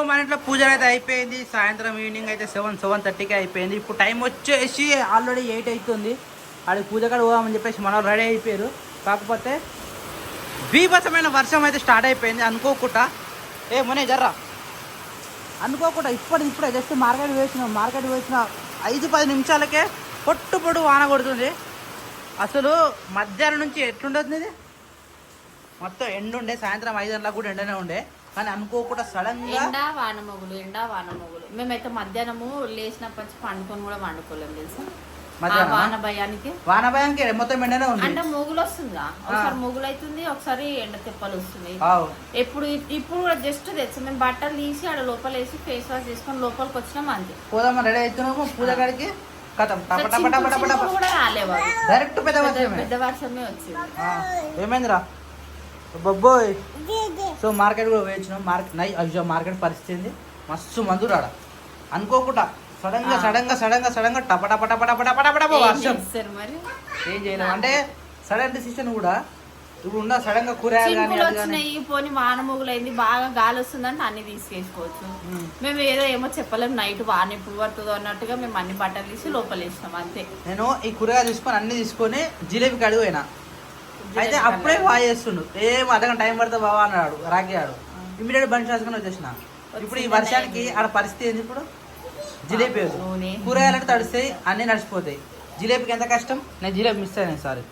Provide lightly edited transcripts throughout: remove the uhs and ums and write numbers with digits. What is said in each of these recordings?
మన ఇంట్లో పూజలు అయితే అయిపోయింది. సాయంత్రం ఈవినింగ్ అయితే 7:30కి అయిపోయింది. ఇప్పుడు టైం వచ్చేసి ఆల్రెడీ 8 అవుతుంది. ఆడికి పూజ కాడ పోదామని చెప్పేసి మన రెడీ అయిపోయారు. కాకపోతే బీభత్సమైన వర్షం అయితే స్టార్ట్ అయిపోయింది అనుకోకుండా. మొనే జర్రా అనుకోకుండా ఇప్పుడే జస్ట్ మార్కెట్ వేసిన 5-10 నిమిషాలకే పొట్టు వాన కొడుతుంది. అసలు మధ్యాహ్నం నుంచి ఎట్లుండదు ఇది మొత్తం ఎండుండే. సాయంత్రం 5 గంటలకు కూడా ఎండనే ఉండే. కానీ అనుకోకుండా సడన్ గా ఎండా వానమొగులు. మేమైతే మధ్యాహ్నము లేచినప్పటి నుంచి పండుకొని కూడా వండుకోలేము తెలుసా. వాన భయానికి మొత్తం ఎండనే ఉంది. అంటే మొగులు వస్తుందా, ఒకసారి మొగులు అవుతుంది, ఒకసారి ఎండ తెప్పలు వస్తుంది. ఇప్పుడు కూడా జస్ట్ తెలుసు మేము బట్టలు తీసి ఆడ లోపల వేసి ఫేస్ వాష్ చేసుకొని లోపలికి వచ్చినాం అంతే. పోదామా రెడీ అవుతున్నాము పూజ కాడికి. కూడా రాలేవాడు డైరెక్ట్ పెద్ద వర్షమే వచ్చింది. ఏమైందిరా బొబ్బోయ్. సో మార్కెట్ కూడా వేయించినాం. మార్కెట్ పరిస్థితి మస్తు మందు రాడ అనుకోకుండా సడన్ గా టపటపటపటపటపటపట వర్షం. ఏం చేయలేము అంటే సడన్ డిసిషన్ కూడా. ఇప్పుడు ఉన్న సడన్ గా కూరగాయలు వచ్చినాయి, పోనీ వాన మొగులైంది, బాగా గాలి వస్తుందంటే అన్ని తీసుకేసుకోవచ్చు. మేము ఏమో చెప్పలేము నైట్ వాన ఎప్పుడు పడుతుందో అన్నట్టుగా మేము అన్ని బట్టలు తీసి లోపల వేసినాం అంతే. నేను ఈ కూరగాయలు తీసుకొని జిలేబీ కడిగి పోయినా. అయితే అప్పుడే బాగా చేస్తుండు. అర్ధగంట టైం పడితే బావా అన్నాడు రాగాడు. ఇమీడియట్ బండి రాసుకొని వచ్చేసిన. ఇప్పుడు ఈ వర్షానికి ఆడ పరిస్థితి ఏంది? ఇప్పుడు జిలేబీ కూరగాయలు అంటే తడిస్తాయి, అన్నీ నడిచిపోతాయి. జిలేబీకి ఎంత కష్టం. నేను జిలేబీ మిస్ అయ్యాను సారీ,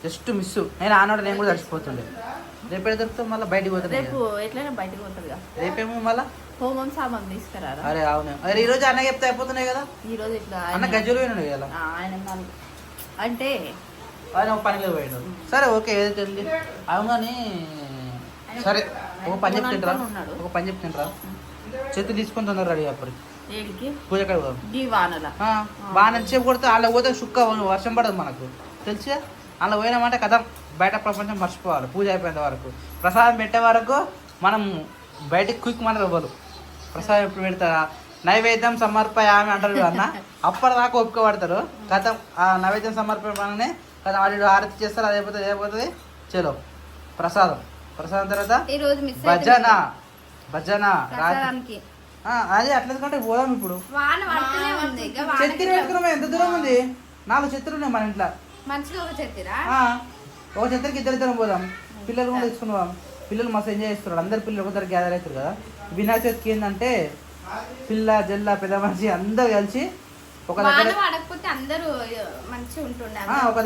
జస్ట్ మిస్. నేను ఆనాడు నేను కూడా తడిచిపోతుండే. రేపు ఎక్కడ దొరుకుతాం మళ్ళీ బయటకు పోతుంది. రేపు ఎట్లయినా బయటకు పోతుంది. రేపేమో మళ్ళీ హోమం సామాన్ తీసుకురారా. అరే అవును. అరే ఈ రోజు అన్న చెప్తే అయిపోతున్నాయి కదా. ఈ రోజు ఇట్లా అన్న గజ్జలు పోయినాడు కదా. ఆయన అంటే ఆయన పనిలో పోయాడు. సరే ఓకే ఏదైతే ఉంది అవును. కానీ సరే ఒక పని చెప్తుంటారా చేతులు తీసుకొని తొందర రెడీ అప్పుడు పూజ కాడ బాగా నచ్చేపు కొడితే అలా పోతే సుక్క వర్షం పడదు మనకు తెలిసి. అలా పోయినామంటే కదా బయట ప్రపంచం మర్చిపోవాలి. పూజ అయిపోయేంత వరకు ప్రసాదం పెట్టే వరకు మనం బయటకు క్విక్ మన ఇవ్వరు. ప్రసాదం ఎప్పుడు పెడతారా నైవేద్యం సమర్పయామి అంటారు అన్న. అప్పటిదాకా ఒప్పుకోబడతారు. కథ ఆ నైవేద్యం సమర్పణనే కదా వాళ్ళు హారతి చేస్తారు. అదైపోతుంది చలో ప్రసాదం తర్వాత భజన అదే అట్లా ఎందుకంటే పోదాం. ఇప్పుడు చత్తిరి పెట్టుకున్నాం. ఎంత దూరం ఉంది? 4 చత్తులు ఉన్నాయి మన ఇంట్లో. ఒక చత్రికి ఇద్దరిద్దరం పోదాం. పిల్లలు కూడా తెచ్చుకున్నాం. పిల్లలు మస్తు ఎంజాయ్ చేస్తున్నారు. అందరు పిల్లలు ఒకసారి గ్యాదర్ అవుతారు కదా. వినాయక చవితికి ఏంటంటే పిల్ల జల్ల పెద్ద మనిషి అందరు కలిసి ఒక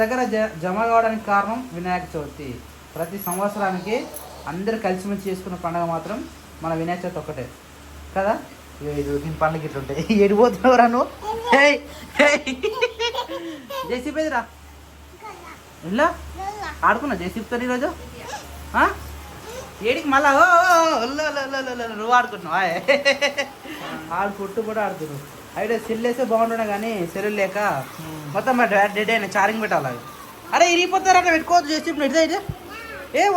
దగ్గర జమ కావడానికి కారణం వినాయక చవితి. ప్రతి సంవత్సరానికి అందరు కలిసిమెలిసి చేసుకున్న పండుగ మాత్రం మన వినాయక చవితి ఒక్కటే కదా. దీని పండుగ ఇట్లుంటాయి. ఎడిపోతున్నావురా నువ్వు? జేసీపీదిరా ఇలా ఆడుకున్నా జేసీపీతో ఈరోజు. ఏడికి మళ్ళా నువ్వు ఆడుకుంటున్నావా? ఆడుకుంటూ కూడా ఆడుతున్నావు. అయితే సెల్ వేస్తే బాగుంటున్నా కానీ సెల్ లేక మొత్తం డెడ్ అయినా ఛార్జింగ్ పెట్టాలి. అరే ఇరిగిపోతారా పెట్టుకోవద్దు జేసీపీ పెడితే అయితే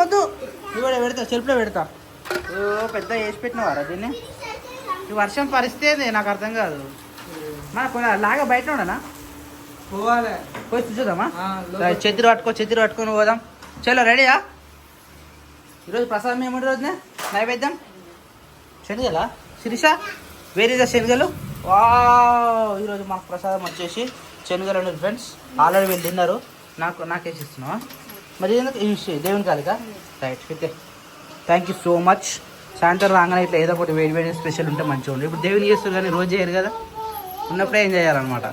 వద్దు. ఇవాళ పెడతా సెల్ఫ్లో పెడతా. పెద్ద వేసి పెట్టినవారా దీన్ని? ఈ వర్షం పరిస్థితి నాకు అర్థం కాదు. మన లాగా బయట ఉండనా పోవాలి. పోయి చూద్దామా? చెత్తిరి పట్టుకొని పోదాం. చలో రెడీయా? ఈరోజు ప్రసాదం ఏమిటి రోజునే నైవేద్యం? శనగలా శిరీష వేరే శనగలు. వా ఈరోజు మాకు ప్రసాదం వచ్చేసి శనగలు అండి ఫ్రెండ్స్. ఆల్రెడీ వీళ్ళు తిన్నారు. నాకేసి ఇస్తున్నావా? మరి దేవుని కాలిక రైట్ అయితే థ్యాంక్ యూ సో మచ్. సాయంత్రం రాగానే ఇట్లా ఏదో ఒకటి వేడి స్పెషల్ ఉంటే మంచిగా ఉంటుంది. ఇప్పుడు దేవుని చేస్తారు కానీ రోజు చేయరు కదా. ఉన్నప్పుడే ఏం చేయాలన్నమాట.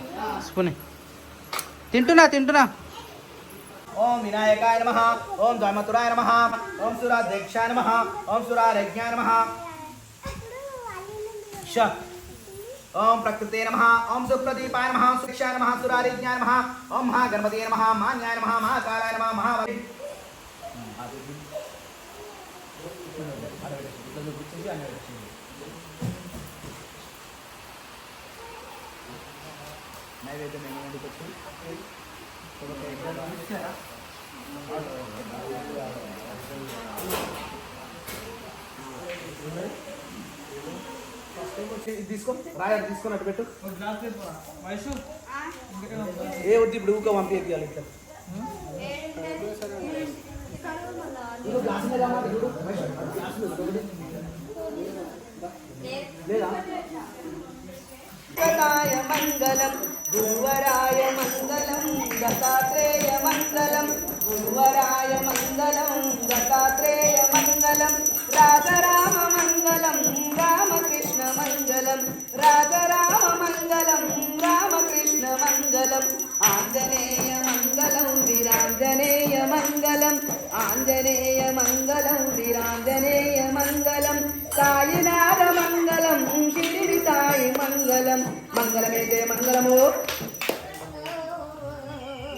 స్పూని తింటున్నా. ఓం వినాయకాయ నమః, ఓం ద్వైమతురాయ నమః, ఓం సురాధ్యక్షాయ నమః, ఓం సురారజ్ఞాయ నమః, ఓం ప్రకృతే నమః, ఓం సుప్రదీపాయ నమః, సుక్షాయ నమః, సురారజ్ఞాయ నమః, ఓం మహాగణపతే నమః, మాన్యాయ నమః, మహాకాలాయ నమః, మహాబలి నైవేద్యం తీసుకో బాగా తీసుకున్నట్టు పెట్టు. ఏ వద్దు ఇప్పుడు ఊక పంపించాలి. గ్లాస్ दत्तात्रेय मंगलम राजा राम मंगलम रामकृष्ण मंगलम राजा राम मंगलम रामकृष्ण मंगलम आंजनेय मंगलम वीरांजनेय मंगलम आंजनेय मंगलम वीरांजनेय मंगलम साईनाथ मंगलम शिरडी साई मंगलम मंगलमे जय मंगलमो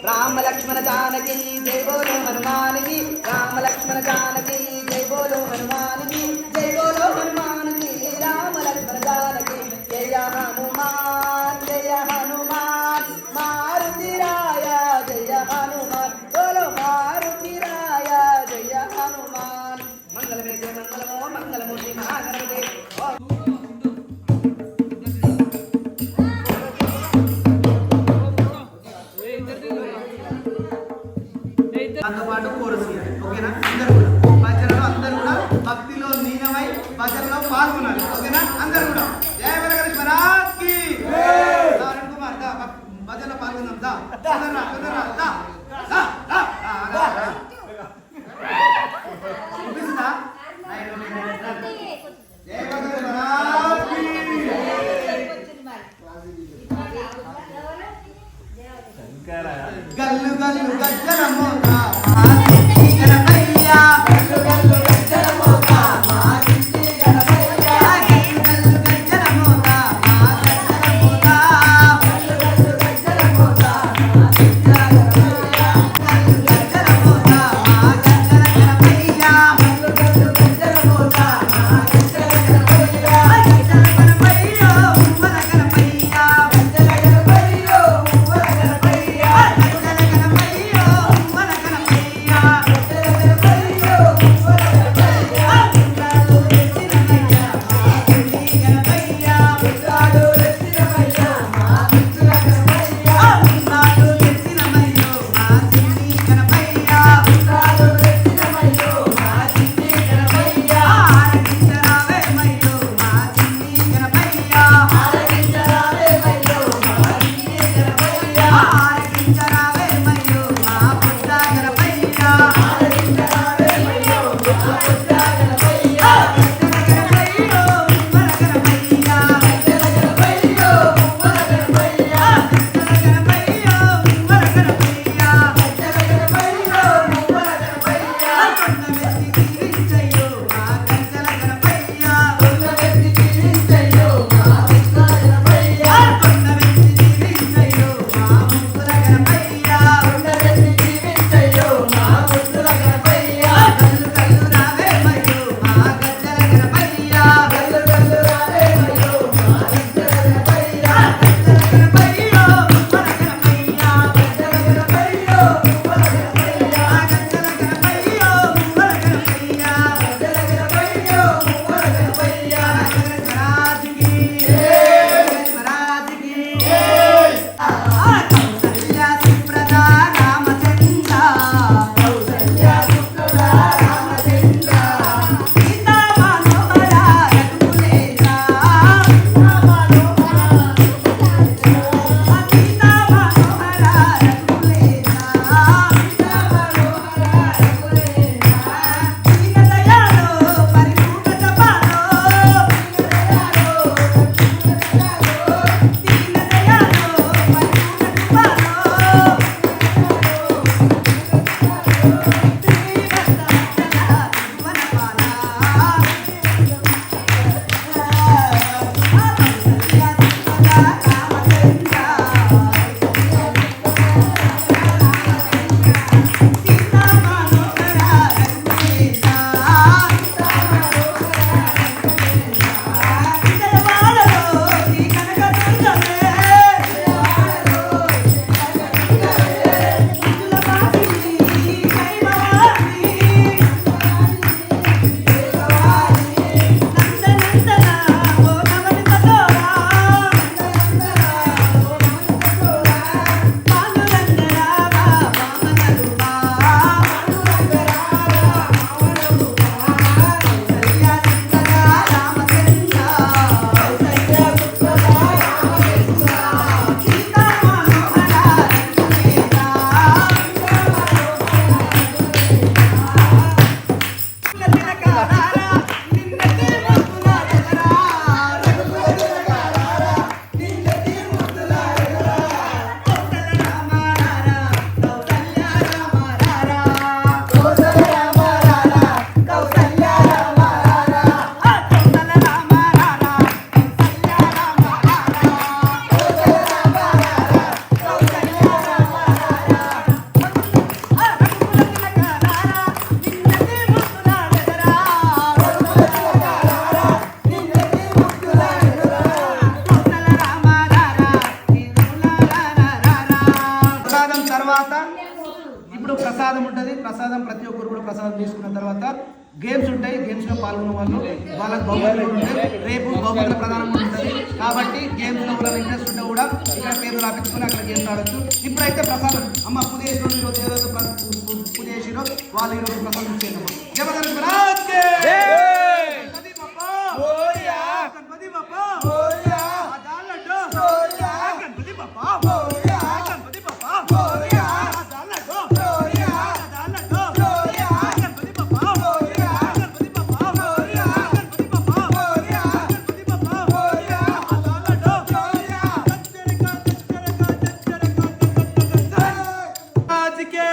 राम लक्ष्मण जानकी जय बोलो हनुमान की राम लक्ष्मण जानकी जय बोलो हनुमान की जय बोलो हनुमान की राम लक्ष्मण जानकी जय हनुमान मारुति राया जय हनुमान बोलो मारुति राया जय हनुमान मंगल में जय मंगलमो मंगलमूर्ति महागणपति పాటు కోరస్ ఓకేనా అందరూ కూడా భజనలో అందరూ కూడా భక్తిలో లీనమై భజనలో పాల్గొనాలి ఓకేనా అందరూ కూడా జయ వెంకటేశ్వర మహారాజ్ కి అరుణ్ కుమార్ దా భజనలో పాల్గొందాం దా తొందరగా తొందరగా దా దా దా చూపిస్తుందా జయ వెంకటేశ్వర మహారాజ్ కి గల్లు గల్లు గజ్జల మోత గణపయ్యా గల్లు గల్లు గజ్జల మోత మా చింతి గణపయ్యా గల్లు గజ్జల మోత మా గజ్జల మోత గల్లు గల్లు గజ్జల మోత మా చింతి గణపయ్యా గల్లు గజ్జల మోత మా గజ్జల గణపయ్యా గల్లు గల్లు గజ్జల మోత మా గజ్జల గణపయ్యా గజ్జల గణపయ్యో ఉమ్మల గణపయ్యా గజ్జల గణపయ్యో ఉమ్మల గణపయ్యా గజ్జల గణపయ్యో ఉమ్మల గణపయ్యా గజ్జల గణపయ్యో ఉమ్మల గణపయ్యా గుండాలు తెచ్చినమయ్యా మా గుండి గణపయ్యా గుండాలు తెచ్చినమయ్యా మా గుండుల గణపయ్యా గుండాలు తెచ్చినమయ్యో మా చిండి గణపయ్యా గుండాలు తెచ్చినమయ్యో మా చిండి గణపయ్యా ఆరగించరావేమయ్యో మా చిండి గణపయ్యా ఆరగించరావేమయ్యో మా చిండి గణపయ్యా ఆరగించరావేమయ్యో మా బుద్ధ గణపయ్యా ఆరగించరావేమయ్యో మా బుద్ధ గణపయ్యా గజ్జల గణపయ్యో ఉమ్మల గణపయ్యా గజ్జల గణపయ్యో ఉమ్మల గణపయ్యా గజ్జల గణపయ్యో ఉమ్మల గణపయ్యా గజ్జల గణపయ్యో ఉమ్మల గణపయ్యా కొండమెత్తి దీవించయ్యో మా గజ్జల గణపయ్యా కొండమెత్తి దీవించయ్యో మా బుద్ధ గణపయ్యా కొండమెత్తి దీవించయ్యో మా ముక్కుల గణపయ్యా కొండమెత్తి దీవించయ్యో మా ముక్కుల గణపయ్యా కల్లు కల్లు రావేమయ్యో మా గజ్జల గణపయ్యా కల్లు కల్లు రావేమయ్యో మా గజ్జల గణపయ్యా గజ్జల గణపయ్యో ఉమ్మల గణపయ్యా గజ్జల గణపయ్యో ఉమ్మల గణపయ్యా గజ్జల గణపయ్యో ఉమ్మల గణపయ్యా గజ్జల గణపయ్యో ఉమ్మల గణపయ్యా మహారాజుకి మహారాజుకి కౌసల్య సుప్రద రామచంద్ర కౌసల్య సుప్రద రామచంద్ర సీతా మనోహర రఘుకులేంద్ర సీతా మనోహర రఘుకులేంద్ర సీతా మనోహర రఘుకులేంద్ర సీతా మనోహర రఘుకులేంద్ర దీన దయాలో పరిపూర్ణ జపాలో దీన దయాలో దీన దయాలో పరిపూర్ణ కృపా ఇప్పుడు ప్రసాదం ఉంటుంది. ప్రసాదం ప్రతి ఒక్కరు కూడా ప్రసాదం తీసుకున్న తర్వాత గేమ్స్ ఉంటాయి. గేమ్స్లో పాల్గొన్న వాళ్ళు వాళ్ళకి బహుమతులు ఉంటాయి. రేపు బహుమతుల ప్రధానం ఉంటుంది. కాబట్టి గేమ్స్లో వాళ్ళ ఇంట్రెస్ట్ ఉంటే కూడా ఇక్కడ పేరు రాపించుకొని అక్కడ గేమ్స్ ఆడచ్చు. ఇప్పుడైతే ప్రసాదం అమ్మ పూజ చేసిన ఈరోజు ఏదైతే పూజ చేసిరో వాళ్ళు ఈరోజు ప్రసాదం ఇచ్చేదమ్మా. జబర్దస్త్ మహారాజ్కే గణపతి బప్పా మోరియా, గణపతి బప్పా మోరియా, ఆదాల లడ్డు మోరియా, గణపతి బప్పా మోరియా, గణపతి బప్పా మోరియా, ఆదాల లడ్డు మోరియా, ఆదాల లడ్డు మోరియా, గణపతి బప్పా మోరియా, గణపతి బప్పా మోరియా, గణపతి బప్పా మోరియా, గణపతి బప్పా మోరియా, ఆదాల లడ్డు మోరియా, రాజకే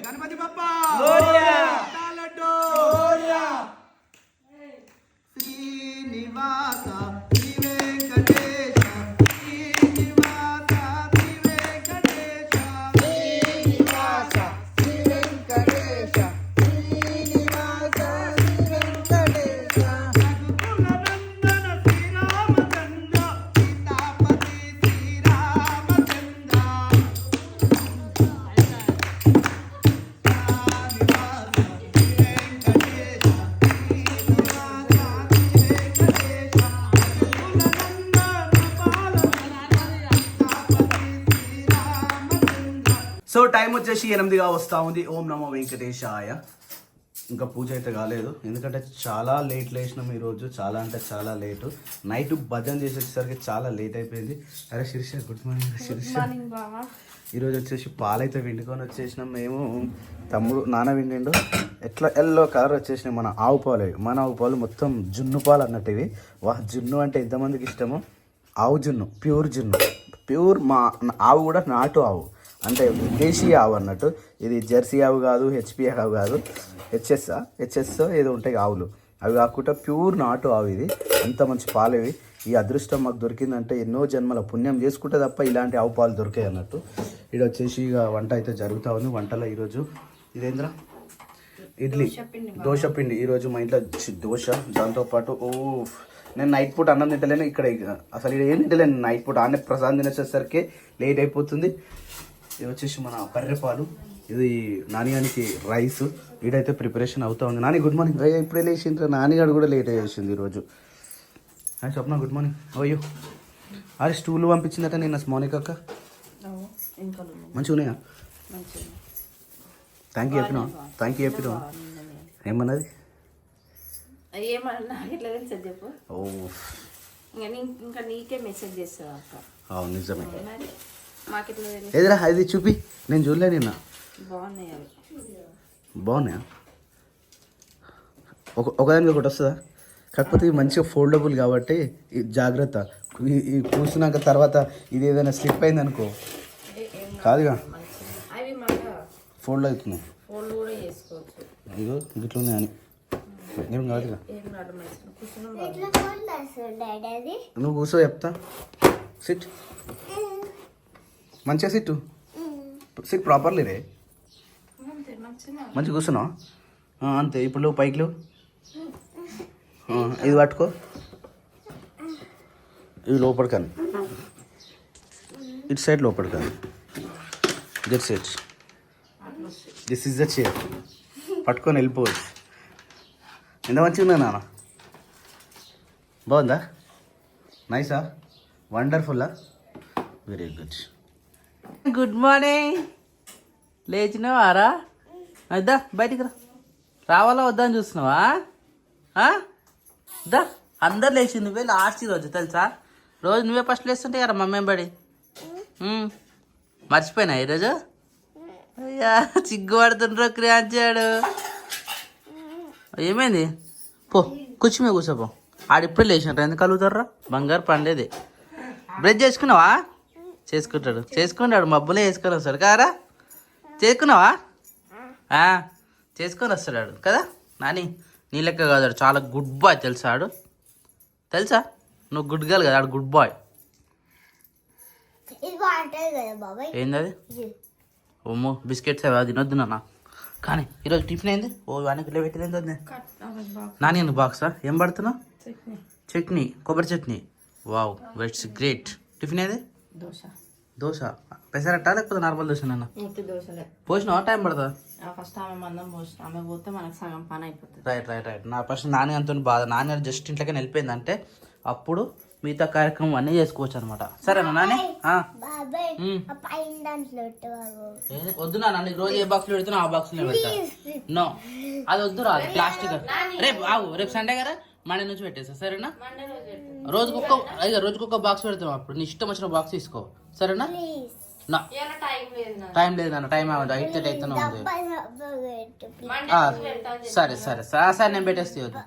గణపతి బప్పా మోరియా, ఆదాల లడ్డు మోరియా. శ్రీనివాస శ్రీ వెంకటేశ, శ్రీనివాస శ్రీ వెంకటేశ, శ్రీనివాస శ్రీ వెంకటేశ, శ్రీనివాస శ్రీ వెంకటేశ. రఘుకుల నందన శ్రీరామచంద్ర, సీతాపతి శ్రీరామచంద్ర. సో టైం వచ్చేసి 8గా వస్తూ ఉంది. ఓం నమో వెంకటేశాయ. ఇంకా పూజ అయితే కాలేదు, ఎందుకంటే చాలా లేట్ లేచినాం ఈరోజు. చాలా అంటే చాలా లేటు. నైట్ భజన చేసి వచ్చేసరికి చాలా లేట్ అయిపోయింది. అరే శిరీష, గుడ్ మార్నింగ్ శిరీష. ఈరోజు వచ్చేసి పాలైతే విండుకొని వచ్చేసినాం మేము. తమ్ముడు నాన్న విండిండు. ఎట్లా ఎల్లో కలర్ వచ్చేసినాయి మన ఆవు పాలు. ఇవి మన ఆవు పాలు మొత్తం జున్ను పాలు అన్నట్టు ఇవి. జున్ను అంటే ఎంతమందికి ఇష్టమో. ఆవు జున్ను, ప్యూర్ జున్ను, ప్యూర్. మా ఆవు కూడా నాటు ఆవు, అంటే దేశీయ ఆవు అన్నట్టు. ఇది జెర్సీ ఆవు కాదు, హెచ్పి ఆవు కాదు, హెచ్ఎస్ ఏదో ఉంటాయి ఆవులు. అవి కాకుండా ప్యూర్ నాటు ఆవు ఇది. అంత మంచి పాలు ఇవి. ఈ అదృష్టం మాకు దొరికిందంటే ఎన్నో జన్మల పుణ్యం చేసుకుంటే తప్ప ఇలాంటి ఆవు పాలు దొరికాయి అన్నట్టు. ఇక్కడ వచ్చేసి ఇక వంట అయితే జరుగుతూ ఉంది. వంటలో ఈరోజు ఇదేంద్రా ఇడ్లీ, దోశ పిండి. ఈరోజు మా ఇంట్లో దోశ, దాంతోపాటు నేను నైట్ పూట అన్నం తింటలేను ఇక్కడ. అసలు ఇక్కడ ఏం తింటలేను నైట్ పూట. ఆనే ప్రసాదం తినేసేసరికి లేట్ అయిపోతుంది. ఇది వచ్చేసి మన బర్రెపాలు. ఇది నానిగానికి రైస్. వీడైతే ప్రిపరేషన్ అవుతా ఉంది. Nani good morning. ఇప్పుడే లేచింది. నానిగాడు కూడా లేట్ అయ్యేసింది ఈరోజు. స్వప్న గుడ్ మార్నింగ్. అయ్యో అరే స్టూలు పంపించిందట నిన్న మౌనిక అక్క. మంచిగా ఉన్నాయా? థ్యాంక్ యూ చెప్పినా, థ్యాంక్ యూ చెప్పినా. ఏమన్నది? ఓ ఇంకా నీకే మెసేజ్ చేస్తావు అక్క. అవును నిజమే. ఏదిరా అది చూపి, నేను చూడలే నిన్న. బాగున్నాయా? ఒకదానికి ఒకటి వస్తుందా? కాకపోతే ఇవి మంచిగా ఫోల్డబుల్ కాబట్టి జాగ్రత్త. ఈ కూర్చున్నాక తర్వాత ఇది ఏదైనా స్లిప్ అయింది అనుకో కాదుగా, ఫోల్డ్ అవుతుంది. ఇగో గిట్లు ఉన్నాయని ఏం కాదుగా. నువ్వు కూర్చో చెప్తా. సిట్, మంచిగా సిట్ ప్రాపర్లీ రే. మంచిగా కూర్చున్నావు అంతే. ఇప్పుడు నువ్వు పైకి లేవు. ఇది పట్టుకో, ఇది లోపల కానీ, ఇటు సైడ్ లోపల కానీ. That's it. This is the chair. పట్టుకొని వెళ్ళిపోవచ్చు. ఎంత మంచిగా ఉందా నాన్న? బాగుందా? నైసా? వండర్ఫుల్లా? Very good. Good morning. లేచినావారా? అద్దా బయటికి రా. రావాలా వద్దా అని చూస్తున్నావా? దా, అందరు లేచి నువ్వే లాస్ట్ రోజు తెలుసా? రోజు నువ్వే ఫస్ట్ లేస్తుంటే కదా మమ్మీ బడి. మర్చిపోయినా ఈరోజు? అయ్యా సిగ్గుపడుతుండ్రో క్రియాంచాడు. ఏమైంది? పో కూర్చో మీద కూర్చోపో. ఆడిప్పుడే లేచినట్టు ఎందుకు కలుగుతారా? బంగారు పండేది. బ్రష్ చేసుకున్నావా? చేసుకుంటాడు. మబ్బులే వేసుకొని వస్తాడు కారా? చేసుకున్నావా? చేసుకొని వస్తాడు కదా నాని. నీ లెక్క కాదు, చాలా గుడ్ బాయ్ తెలుసా? తెలుసా? నువ్వు గుడ్ గర్ల్ కదా, ఆడు గుడ్ బాయ్. ఏంది అది? ఓమో బిస్కెట్స్ అవి తినొద్దు నాన్న. కానీ ఈరోజు టిఫిన్ అయింది. ఓ వానికి పెట్టింది నాని. నువ్వు బాక్సా ఏం పడుతున్నావు? చట్నీ, కొబ్బరి chutney. Wow, it's great. Tiffin ఏది? దోశ పెసరట్టా లేకపోతే నార్మల్ దోశ నాన్న? ముట్టి దోశలే. పోసినావా? టైం పడుతుందా? ఫస్ట్ ఆమె మందం పోసిన, ఆమె పోతే మనకు సగం పని అయిపోతుంది. రైట్ నా ఫస్ట్ నాన్న అంత బాధ. నాన్న జస్ట్ ఇంట్లోకి వెళ్ళిపోయిందంటే అప్పుడు మిగతా కార్యక్రమం అన్నీ చేసుకోవచ్చు అనమాట. సరేనా నాని? వద్దు నాన్న, నీకు రోజు ఏ బాక్స్ లో పెడుతున్నా ఆ బాక్స్ లో పెడతా. నో అది వద్దు రా, అది ప్లాస్టిక్. రేపు రేపు సండే కదా, మండే నుంచి పెట్టేస్తా. సరేనా? రోజుకొక బాక్స్ పెడతాం. అప్పుడు నీ ఇష్టం వచ్చిన బాక్స్ తీసుకో. సరేనా? టైం లేదు నాన్న, టైం అవ్వదు. 8:30 అవుతూనే ఉంది. సరే నేను పెట్టేస్తే వద్దు.